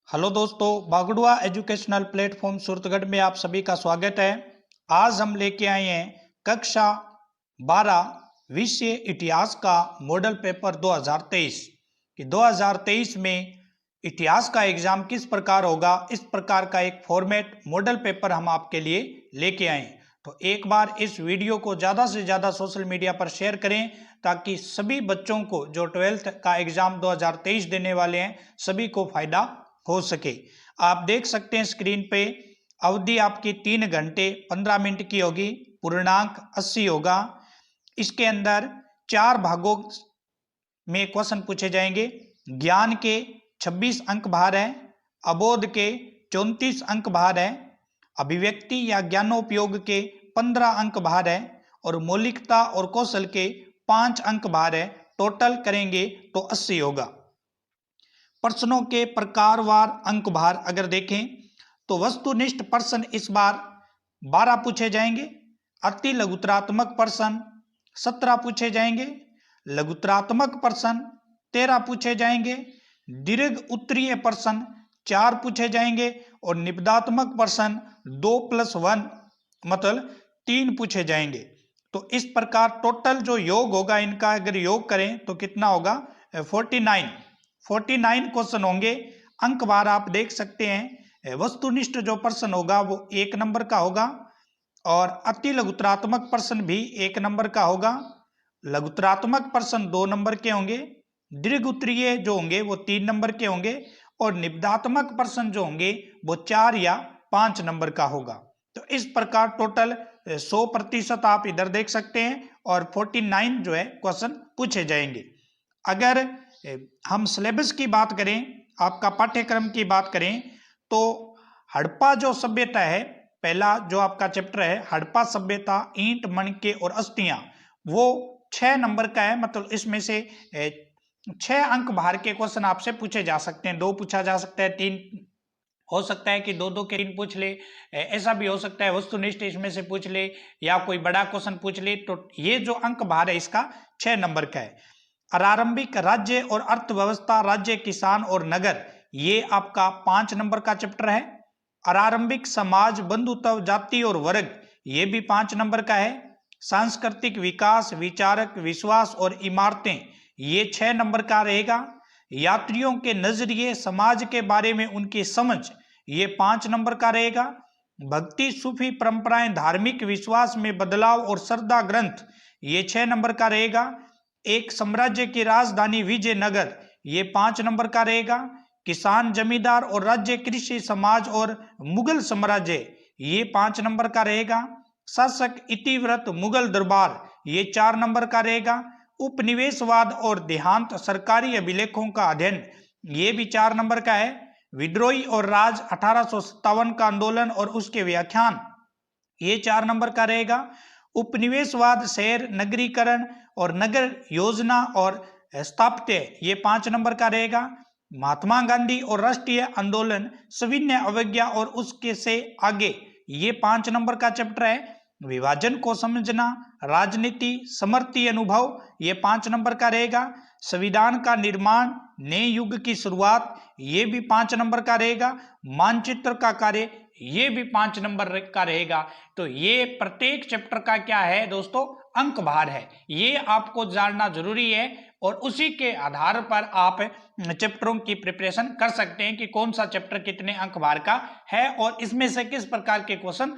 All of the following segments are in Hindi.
हेलो दोस्तों, बागड़ुआ एजुकेशनल प्लेटफॉर्म सूरतगढ़ में आप सभी का स्वागत है। आज हम लेके आए हैं कक्षा 12 विषय इतिहास का मॉडल पेपर 2023 कि 2023 में इतिहास का एग्जाम किस प्रकार होगा। इस प्रकार का एक फॉर्मेट मॉडल पेपर हम आपके लिए लेके आए हैं। तो एक बार इस वीडियो को ज़्यादा से ज़्यादा सोशल मीडिया पर शेयर करें ताकि सभी बच्चों को जो 12th का एग्जाम 2023 देने वाले हैं सभी को फायदा हो सके। आप देख सकते हैं स्क्रीन पे अवधि आपकी 3 घंटे 15 मिनट की होगी, पूर्णांक 80 होगा। इसके अंदर 4 भागों में क्वेश्चन पूछे जाएंगे। ज्ञान के 26 अंक बाहर है, अबोध के 34 अंक बाहर है, अभिव्यक्ति या ज्ञानोपयोग के 15 अंक बाहर है और मौलिकता और कौशल के 5 अंक बाहर है। टोटल करेंगे तो 80 होगा। प्रश्नों के प्रकारवार अंक भार अगर देखें तो वस्तुनिष्ठ प्रश्न इस बार 12 पूछे जाएंगे, अति लघुतरात्मक प्रश्न 17 पूछे जाएंगे, लघुतरात्मक प्रश्न 13 पूछे जाएंगे, दीर्घ उत्तरीय प्रश्न 4 पूछे जाएंगे और निबधात्मक प्रश्न 2+1 मतलब 3 पूछे जाएंगे। तो इस प्रकार टोटल जो योग होगा इनका अगर योग करें तो कितना होगा 49 क्वेश्चन होंगे। अंक बार आप देख सकते हैं वस्तुनिष्ठ जो प्रश्न होगा वो 1 नंबर का होगा और अति लघुतरात्मक प्रश्न भी 1 नंबर का होगा, लघुतरात्मक प्रश्न 2 नंबर के होंगे, दीर्घ उत्तरीय जो होंगे वो 3 नंबर के होंगे और निबधात्मक प्रश्न जो होंगे वो 4 या 5 नंबर का होगा। तो इस प्रकार टोटल 100% आप इधर देख सकते हैं और 49 जो है क्वेश्चन पूछे जाएंगे। अगर हम सिलेबस की बात करें, आपका पाठ्यक्रम की बात करें तो हड़प्पा जो सभ्यता है, पहला जो आपका चैप्टर है हड़प्पा सभ्यता, ईंट मणके और अस्थियां, वो 6 नंबर का है। मतलब इसमें से 6 अंक बाहर के क्वेश्चन आपसे पूछे जा सकते हैं। 2 पूछा जा सकता है, 3 हो सकता है कि 2-2 के 3 पूछ ले, ऐसा भी हो सकता है वस्तुनिष्ठ इसमें से पूछ ले या कोई बड़ा क्वेश्चन पूछ ले। तो ये जो अंक बाहर है इसका 6 नंबर का है। आरंभिक राज्य और अर्थव्यवस्था, राज्य, किसान और नगर, ये आपका 5 नंबर का चैप्टर है। आरंभिक समाज, बंधुत्व, जाति और वर्ग, ये भी 5 नंबर का है। सांस्कृतिक विकास, विचारक, विश्वास और इमारतें, ये 6 नंबर का रहेगा। यात्रियों के नजरिए, समाज के बारे में उनकी समझ, ये 5 नंबर का रहेगा। भक्ति, सूफी परंपराएं, धार्मिक विश्वास में बदलाव और श्रद्धा ग्रंथ, ये 6 नंबर का रहेगा। एक साम्राज्य की राजधानी विजयनगर, ये 5 नंबर का रहेगा। किसान, जमींदार और राज्य, कृषि समाज और मुगल साम्राज्य, ये 5 नंबर का रहेगा। शासक, इतिवृत्त, मुगल दरबार, ये 4 नंबर का रहेगा। उपनिवेशवाद और देहांत, सरकारी अभिलेखों का अध्ययन, ये भी 4 नंबर का है। विद्रोही और राज, 1857 का आंदोलन और उसके व्याख्यान, ये 4 नंबर का रहेगा। उपनिवेशवाद, शहर नगरीकरण और नगर योजना और स्थापत्य, ये 5 नंबर का रहेगा। महात्मा गांधी और राष्ट्रीय आंदोलन, सविनय अवज्ञा और उसके से आगे, ये 5 नंबर का चैप्टर है। विभाजन को समझना, राजनीति, समर्थी अनुभव, ये 5 नंबर का रहेगा। संविधान का निर्माण, नए युग की शुरुआत, ये भी 5 नंबर का रहेगा। मानचित्र का कार्य, ये भी 5 नंबर का रहेगा। तो ये प्रत्येक चैप्टर का क्या है दोस्तों, अंक भार है, ये आपको जानना जरूरी है और उसी के आधार पर आप चैप्टरों की प्रिपरेशन कर सकते हैं कि कौन सा चैप्टर कितने अंक भार का है और इसमें से किस प्रकार के क्वेश्चन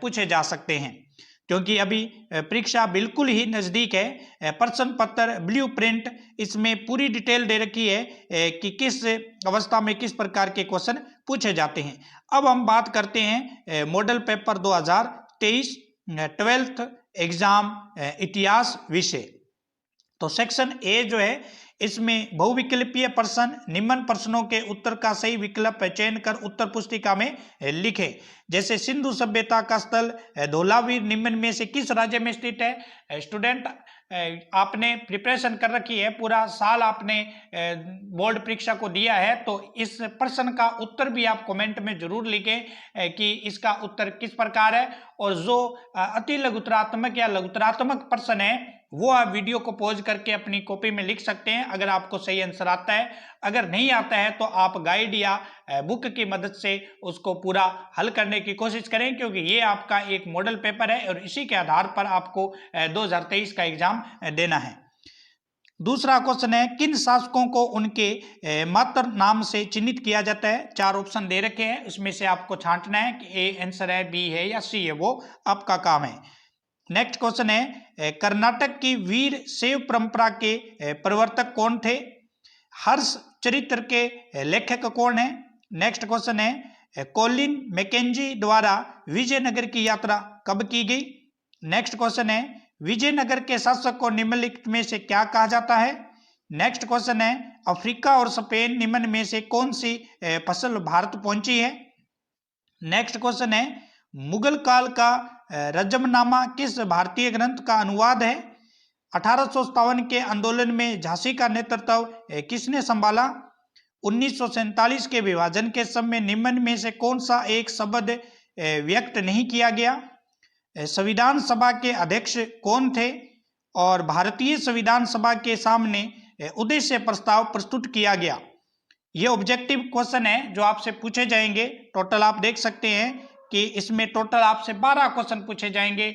पूछे जा सकते हैं। क्योंकि अभी परीक्षा बिल्कुल ही नजदीक है। प्रश्न पत्र ब्लूप्रिंट, इसमें पूरी डिटेल दे रखी है कि किस अवस्था में किस प्रकार के क्वेश्चन पूछे जाते हैं। अब हम बात करते हैं मॉडल पेपर 2023 12th एग्जाम इतिहास विषय। तो सेक्शन ए जो है इसमें बहुविकल्पीय प्रश्न, निम्न प्रश्नों के उत्तर का सही विकल्प चयन कर उत्तर पुस्तिका में लिखें। जैसे सिंधु सभ्यता का स्थल धौलावीर निम्न में से किस राज्य में स्थित है। स्टूडेंट, आपने प्रिपरेशन कर रखी है, पूरा साल आपने बोर्ड परीक्षा को दिया है, तो इस प्रश्न का उत्तर भी आप कमेंट में जरूर लिखें कि इसका उत्तर किस प्रकार है। और जो अति लघुतरात्मक या लघुतरात्मक प्रश्न है वो आप वीडियो को पॉज करके अपनी कॉपी में लिख सकते हैं अगर आपको सही आंसर आता है। अगर नहीं आता है तो आप गाइड या बुक की मदद से उसको पूरा हल करने की कोशिश करें, क्योंकि ये आपका एक मॉडल पेपर है और इसी के आधार पर आपको 2023 का एग्जाम देना है। दूसरा क्वेश्चन है, किन शासकों को उनके मातृ नाम से चिन्हित किया जाता है? 4 ऑप्शन दे रखे हैं, इसमें से आपको छांटना है कि ए आंसर है, बी है या सी है, वो आपका काम है। नेक्स्ट क्वेश्चन है, कर्नाटक की वीर शैव परंपरा के प्रवर्तक कौन थे? हर्ष चरित्र के लेखक कौन है? नेक्स्ट क्वेश्चन है, कोलिन मैकेंजी द्वारा विजयनगर की यात्रा कब की गई? नेक्स्ट क्वेश्चन है, विजयनगर के शासक को निम्नलिखित में से क्या कहा जाता है? नेक्स्ट क्वेश्चन है, अफ्रीका और स्पेन निम्न में से कौन सी फसल भारत पहुंची है? नेक्स्ट क्वेश्चन है, मुगल काल का रजमनामा किस भारतीय ग्रंथ का अनुवाद है? 1857 के आंदोलन में झांसी का नेतृत्व किसने संभाला? 1947 के विभाजन के समय निम्न में से कौन सा एक शब्द व्यक्त नहीं किया गया? संविधान सभा के अध्यक्ष कौन थे? और भारतीय संविधान सभा के सामने उद्देश्य प्रस्ताव प्रस्तुत किया गया। ये ऑब्जेक्टिव क्वेश्चन है जो आपसे पूछे जाएंगे। टोटल आप देख सकते हैं कि इसमें टोटल आपसे 12 क्वेश्चन पूछे जाएंगे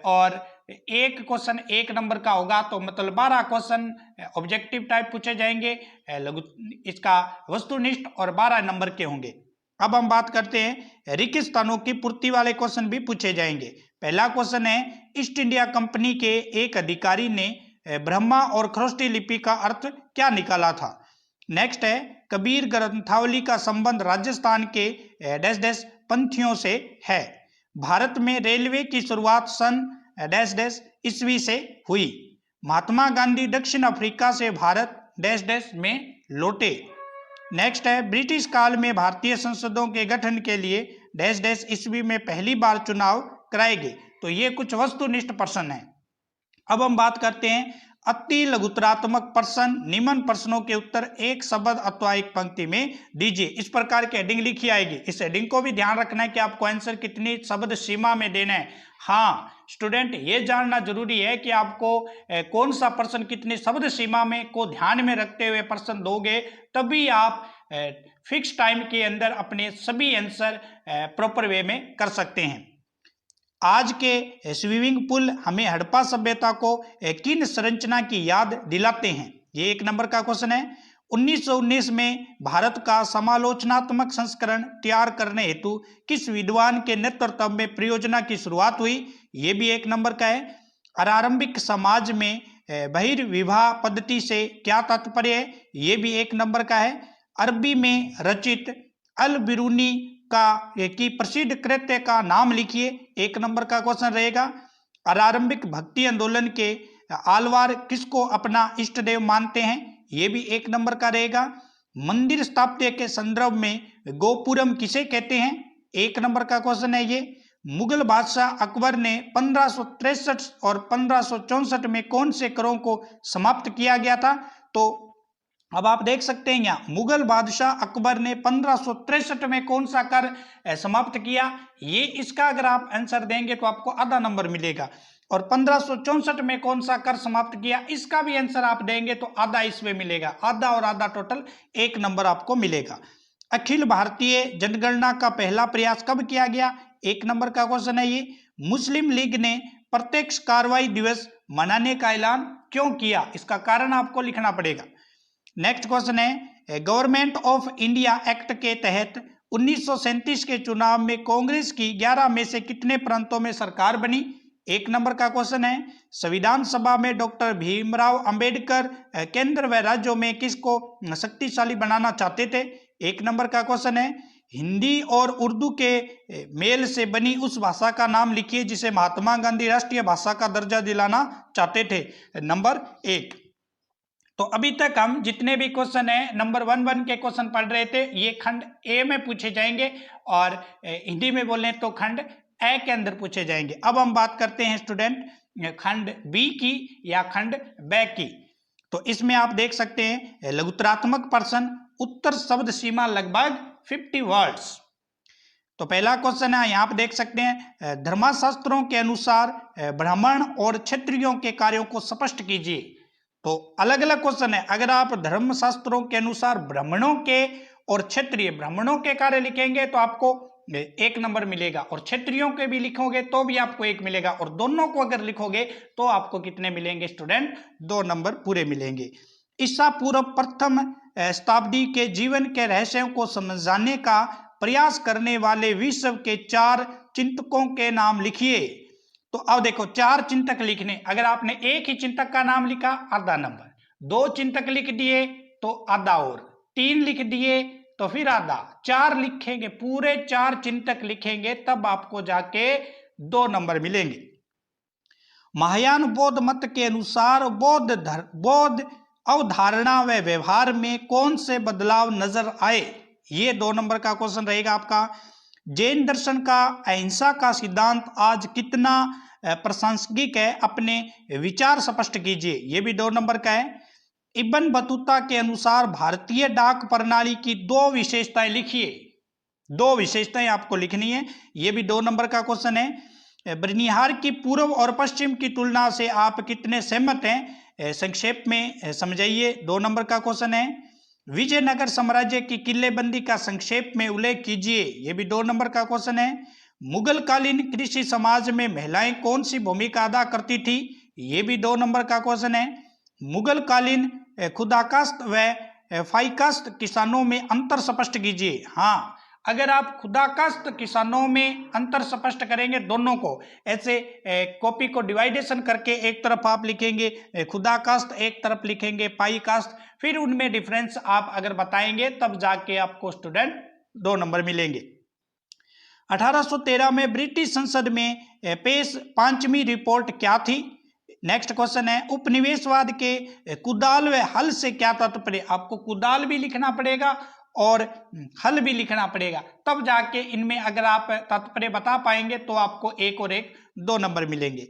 और एक क्वेश्चन 1 नंबर का होगा, तो मतलब 12 क्वेश्चन ऑब्जेक्टिव टाइप पूछे जाएंगे, इसका वस्तुनिष्ठ और 12 नंबर के होंगे। अब हम बात करते हैं रिक्त स्थानों की पूर्ति वाले क्वेश्चन भी पूछे जाएंगे। पहला क्वेश्चन है, ईस्ट इंडिया कंपनी के एक अधिकारी ने ब्रह्मा और खरोष्टी लिपि का अर्थ क्या निकाला था? नेक्स्ट है, कबीर ग्रंथावली का संबंध राजस्थान के डैश डैश पंथियों से है। भारत में रेलवे की शुरुआत सन डैश डैश ईस्वी से हुई। महात्मा गांधी दक्षिण अफ्रीका से भारत डैश डैश में लौटे। नेक्स्ट है, ब्रिटिश काल में भारतीय संसदों के गठन के लिए डैश डैश ईस्वी में पहली बार चुनाव कराए गए। तो ये कुछ वस्तुनिष्ठ प्रश्न है। अब हम बात करते हैं अति लघुतरात्मक प्रश्न। निम्न प्रश्नों के उत्तर एक शब्द अथवा एक पंक्ति में दीजिए। इस प्रकार की हेडिंग लिखी आएगी। इस हेडिंग को भी ध्यान रखना है कि आपको आंसर कितनी शब्द सीमा में देना है। हाँ स्टूडेंट, ये जानना जरूरी है कि आपको कौन सा प्रश्न कितनी शब्द सीमा में को ध्यान में रखते हुए प्रश्न दोगे, तभी आप फिक्स टाइम के अंदर अपने सभी आंसर प्रॉपर वे में कर सकते हैं। आज के स्विमिंग पूल हमें हड़प्पा सभ्यता को किन संरचना की याद दिलाते हैं? ये 1 नंबर का क्वेश्चन है। 1919 में भारत का समालोचनात्मक संस्करण तैयार करने हेतु किस विद्वान के नेतृत्व में परियोजना की शुरुआत हुई? ये भी 1 नंबर का है। आरंभिक समाज में बहिर्विवाह पद्धति से क्या तात्पर्य है? ये भी 1 नंबर का है। अरबी में रचित अल बिरूनी की प्रसिद्ध कृत्य का नाम लिखिए। 1 नंबर का क्वेश्चन रहेगा। आरंभिक भक्ति आंदोलन के आलवार किसको अपना इष्ट देव मानते हैं? ये भी 1 नंबर का रहेगा। मंदिर स्थापत्य के संदर्भ में गोपुरम किसे कहते हैं? 1 नंबर का क्वेश्चन है ये। मुगल बादशाह अकबर ने 1563 और 1564 में कौन से करों को समाप्त किया गया था? तो अब आप देख सकते हैं यहाँ मुगल बादशाह अकबर ने 1563 में कौन सा कर समाप्त किया। ये इसका अगर आप आंसर देंगे तो आपको आधा नंबर मिलेगा। और 1564 में कौन सा कर समाप्त किया, इसका भी आंसर आप देंगे तो आधा इसमें मिलेगा। आधा और आधा टोटल 1 नंबर आपको मिलेगा। अखिल भारतीय जनगणना का पहला प्रयास कब किया गया? 1 नंबर का क्वेश्चन है ये। मुस्लिम लीग ने प्रत्यक्ष कार्रवाई दिवस मनाने का ऐलान क्यों किया? इसका कारण आपको लिखना पड़ेगा। नेक्स्ट क्वेश्चन है, गवर्नमेंट ऑफ इंडिया एक्ट के तहत 1937 के चुनाव में कांग्रेस की 11 में से कितने प्रांतों में सरकार बनी? 1 नंबर का क्वेश्चन है। संविधान सभा में डॉक्टर भीमराव अंबेडकर केंद्र व राज्यों में किसको शक्तिशाली बनाना चाहते थे? 1 नंबर का क्वेश्चन है। हिंदी और उर्दू के मेल से बनी उस भाषा का नाम लिखिए जिसे महात्मा गांधी राष्ट्रीय भाषा का दर्जा दिलाना चाहते थे। नंबर 1। तो अभी तक हम जितने भी क्वेश्चन है नंबर 1 के क्वेश्चन पढ़ रहे थे, ये खंड ए में पूछे जाएंगे और हिंदी में बोले तो खंड ए के अंदर पूछे जाएंगे। अब हम बात करते हैं स्टूडेंट खंड बी की या खंड ब की। तो इसमें आप देख सकते हैं लघुतरात्मक प्रश्न, उत्तर शब्द सीमा लगभग 50 वर्ड्स। तो पहला क्वेश्चन है, यहाँ पे देख सकते हैं, धर्मशास्त्रों के अनुसार ब्राह्मण और क्षत्रियों के कार्यों को स्पष्ट कीजिए। तो अलग अलग क्वेश्चन है। अगर आप धर्मशास्त्रों के अनुसार ब्राह्मणों के और क्षत्रिय, ब्राह्मणों के कार्य लिखेंगे तो आपको 1 नंबर मिलेगा, और क्षत्रियों के भी लिखोगे तो भी आपको 1 मिलेगा, और दोनों को अगर लिखोगे तो आपको कितने मिलेंगे स्टूडेंट? 2 नंबर पूरे मिलेंगे। ईसा पूर्व प्रथम शताब्दी के जीवन के रहस्यों को समझाने का प्रयास करने वाले विश्व के 4 चिंतकों के नाम लिखिए। तो अब देखो 4 चिंतक लिखने, अगर आपने एक ही चिंतक का नाम लिखा आधा नंबर, 2 चिंतक लिख दिए तो आधा, और 3 लिख दिए तो फिर आधा, 4 लिखेंगे, पूरे 4 चिंतक लिखेंगे तब आपको जाके 2 नंबर मिलेंगे। महायान बौद्ध मत के अनुसार बौद्ध अवधारणा व व्यवहार में कौन से बदलाव नजर आए? ये 2 नंबर का क्वेश्चन रहेगा आपका। जैन दर्शन का अहिंसा का सिद्धांत आज कितना प्रासंगिक है? अपने विचार स्पष्ट कीजिए। ये भी 2 नंबर का है। इब्न बतूता के अनुसार भारतीय डाक प्रणाली की 2 विशेषताएं लिखिए। 2 विशेषताएं आपको लिखनी है। ये भी 2 नंबर का क्वेश्चन है। बनिहार की पूर्व और पश्चिम की तुलना से आप कितने सहमत हैं? संक्षेप में समझाइए। 2 नंबर का क्वेश्चन है। विजयनगर साम्राज्य की किलेबंदी का संक्षेप में उल्लेख कीजिए। यह भी 2 नंबर का क्वेश्चन है। मुगल कालीन कृषि समाज में महिलाएं कौन सी भूमिका अदा करती थी? ये भी 2 नंबर का क्वेश्चन है। मुगल कालीन खुदाकास्त व फाइकास्त किसानों में अंतर स्पष्ट कीजिए। हाँ, अगर आप खुदाकास्त किसानों में अंतर स्पष्ट करेंगे, दोनों को ऐसे कॉपी को डिवाइडेशन करके एक तरफ आप लिखेंगे खुदाकास्त, एक तरफ लिखेंगे पाईकास्त, फिर उनमें डिफरेंस आप अगर बताएंगे तब जाके आपको स्टूडेंट 2 नंबर मिलेंगे। 1813 में ब्रिटिश संसद में पेश 5वीं रिपोर्ट क्या थी? नेक्स्ट क्वेश्चन है, उपनिवेशवाद के कुदाल व हल से क्या तात्पर्य? आपको कुदाल भी लिखना पड़ेगा और हल भी लिखना पड़ेगा, तब जाके इनमें अगर आप तात्पर्य बता पाएंगे तो आपको 1 और 1 2 नंबर मिलेंगे।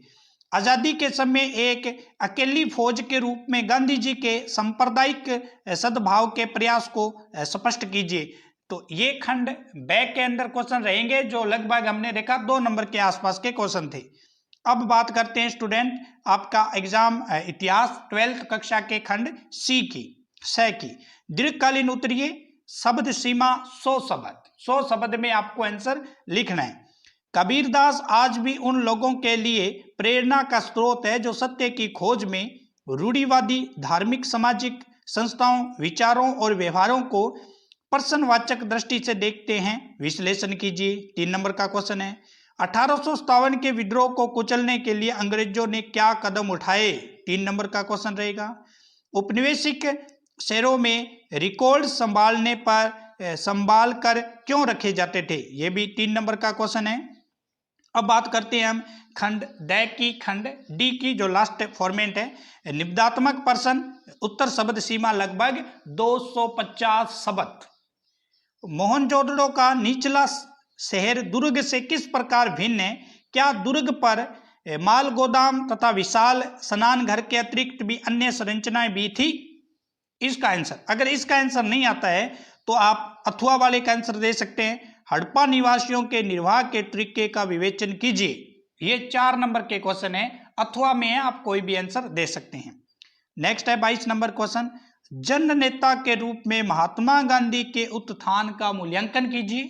आजादी के समय एक अकेली फौज के रूप में गांधी जी के सांप्रदायिक सद्भाव के प्रयास को स्पष्ट कीजिए। तो ये खंड बैक के अंदर क्वेश्चन रहेंगे जो लगभग हमने देखा 2 नंबर के आसपास के क्वेश्चन थे। अब बात करते हैं स्टूडेंट आपका एग्जाम इतिहास 12th कक्षा के खंड सी की, दीर्घकालीन उत्तरीय शब्द सीमा 100 शब्द, 100 शब्द में आपको आंसर लिखना है। कबीरदास आज भी उन लोगों के लिए प्रेरणा का स्रोत है जो सत्य की खोज में रूढ़िवादी धार्मिक सामाजिक संस्थाओं, विचारों और व्यवहारों को प्रश्नवाचक दृष्टि से देखते हैं। विश्लेषण कीजिए। 3 नंबर का क्वेश्चन है। 1857 के विद्रोह को कुचलने के लिए अंग्रेजों ने क्या कदम उठाए? 3 नंबर का क्वेश्चन रहेगा। औपनिवेशिक शहरों में रिकॉर्ड संभाल कर क्यों रखे जाते थे? यह भी 3 नंबर का क्वेश्चन है। अब बात करते हैं हम खंड ड की, खंड डी की जो लास्ट फॉर्मेट है, निबंधात्मक प्रश्न, उत्तर शब्द सीमा लगभग 250 शब्द। मोहनजोदड़ो का निचला शहर दुर्ग से किस प्रकार भिन्न है? क्या दुर्ग पर माल गोदाम तथा विशाल स्नान घर के अतिरिक्त भी अन्य संरचनाएं भी थी? इसका आंसर, अगर इसका आंसर नहीं आता है तो आप अथवा वाले का आंसर दे सकते हैं। हड़प्पा निवासियों के निर्वाह के तरीके का विवेचन कीजिए। ये 4 नंबर के क्वेश्चन है, अथवा में है, आप कोई भी आंसर दे सकते हैं। नेक्स्ट है 22 नंबर क्वेश्चन, जन नेता के रूप में महात्मा गांधी के उत्थान का मूल्यांकन कीजिए,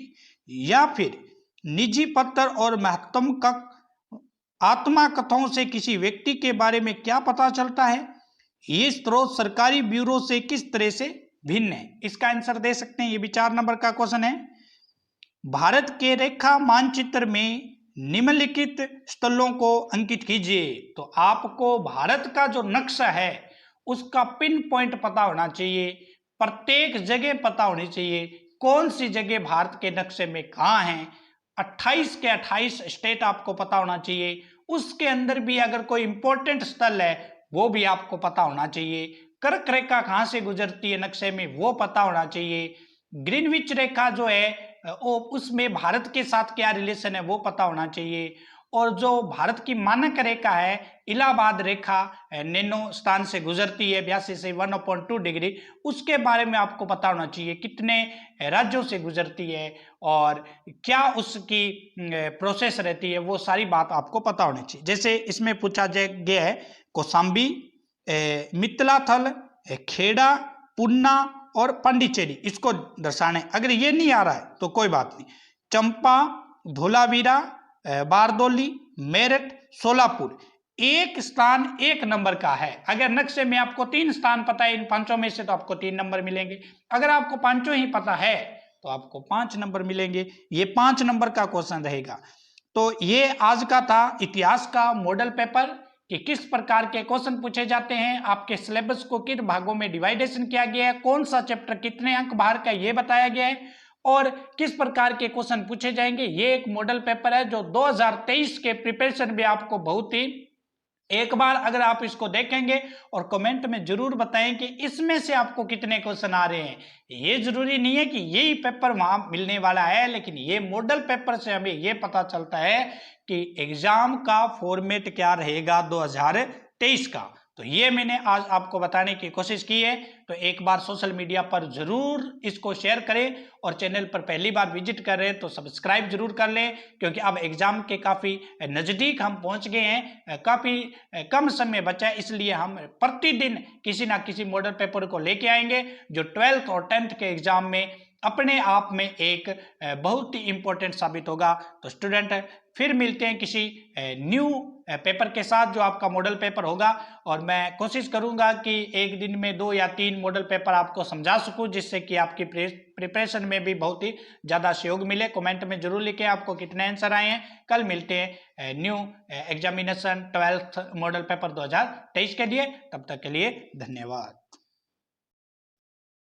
या फिर निजी पत्र और महत्वात्मक आत्मा कथाओं से किसी व्यक्ति के बारे में क्या पता चलता है? ये स्रोत सरकारी ब्यूरो से किस तरह से भिन्न है? इसका आंसर दे सकते हैं। ये भी 4 नंबर का क्वेश्चन है। भारत के रेखा मानचित्र में निम्नलिखित स्थलों को अंकित कीजिए। तो आपको भारत का जो नक्शा है उसका पिन पॉइंट पता होना चाहिए, प्रत्येक जगह पता होनी चाहिए, कौन सी जगह भारत के नक्शे में कहाँ है। 28 के 28 स्टेट आपको पता होना चाहिए। उसके अंदर भी अगर कोई इंपॉर्टेंट स्थल है वो भी आपको पता होना चाहिए। कर्क रेखा कहाँ से गुजरती है नक्शे में वो पता होना चाहिए। ग्रीनविच रेखा जो है वो उसमें भारत के साथ क्या रिलेशन है वो पता होना चाहिए। और जो भारत की मानक रेखा है इलाहाबाद रेखा नैनो स्थान से गुजरती है 82 से 1/2 डिग्री, उसके बारे में आपको पता होना चाहिए, कितने राज्यों से गुजरती है और क्या उसकी प्रोसेस रहती है, वो सारी बात आपको पता होनी चाहिए। जैसे इसमें पूछा गया है कौशाम्बी, मिथिलाथल, खेड़ा, पुन्ना और पांडिचेरी, इसको दर्शाने। अगर ये नहीं आ रहा है तो कोई बात नहीं। चंपा, धोलावीरा, बारदोली, मेरठ, सोलापुर, एक स्थान 1 नंबर का है। अगर नक्शे में आपको 3 स्थान पता है इन पांचों में से तो आपको 3 नंबर मिलेंगे। अगर आपको पांचों ही पता है तो आपको 5 नंबर मिलेंगे। ये 5 नंबर का क्वेश्चन रहेगा। तो ये आज का था इतिहास का मॉडल पेपर कि किस प्रकार के क्वेश्चन पूछे जाते हैं, आपके सिलेबस को किन भागों में डिवाइडेशन किया गया है, कौन सा चैप्टर कितने अंक बाहर का ये बताया गया है और किस प्रकार के क्वेश्चन पूछे जाएंगे। ये एक मॉडल पेपर है जो 2023 के प्रिपरेशन में आपको बहुत ही, एक बार अगर आप इसको देखेंगे और कमेंट में जरूर बताएं कि इसमें से आपको कितने क्वेश्चन आ रहे हैं। ये जरूरी नहीं है कि यही पेपर वहां मिलने वाला है, लेकिन ये मॉडल पेपर से हमें ये पता चलता है कि एग्जाम का फॉर्मेट क्या रहेगा 2023 का। तो ये मैंने आज आपको बताने की कोशिश की है। तो एक बार सोशल मीडिया पर जरूर इसको शेयर करें और चैनल पर पहली बार विजिट कर रहे हैं तो सब्सक्राइब जरूर कर लें, क्योंकि अब एग्जाम के काफी नजदीक हम पहुंच गए हैं, काफी कम समय बचा है, इसलिए हम प्रतिदिन किसी ना किसी मॉडल पेपर को लेके आएंगे जो 12th और 10th के एग्जाम में अपने आप में एक बहुत ही इंपॉर्टेंट साबित होगा। तो स्टूडेंट फिर मिलते हैं किसी न्यू पेपर के साथ जो आपका मॉडल पेपर होगा, और मैं कोशिश करूंगा कि एक दिन में 2 या 3 मॉडल पेपर आपको समझा सकूं, जिससे कि आपकी प्रिपरेशन में भी बहुत ही ज्यादा सहयोग मिले। कमेंट में जरूर लिखें आपको कितने आंसर आए हैं। कल मिलते हैं new examination 12th model paper 2023 के लिए। तब तक के लिए धन्यवाद।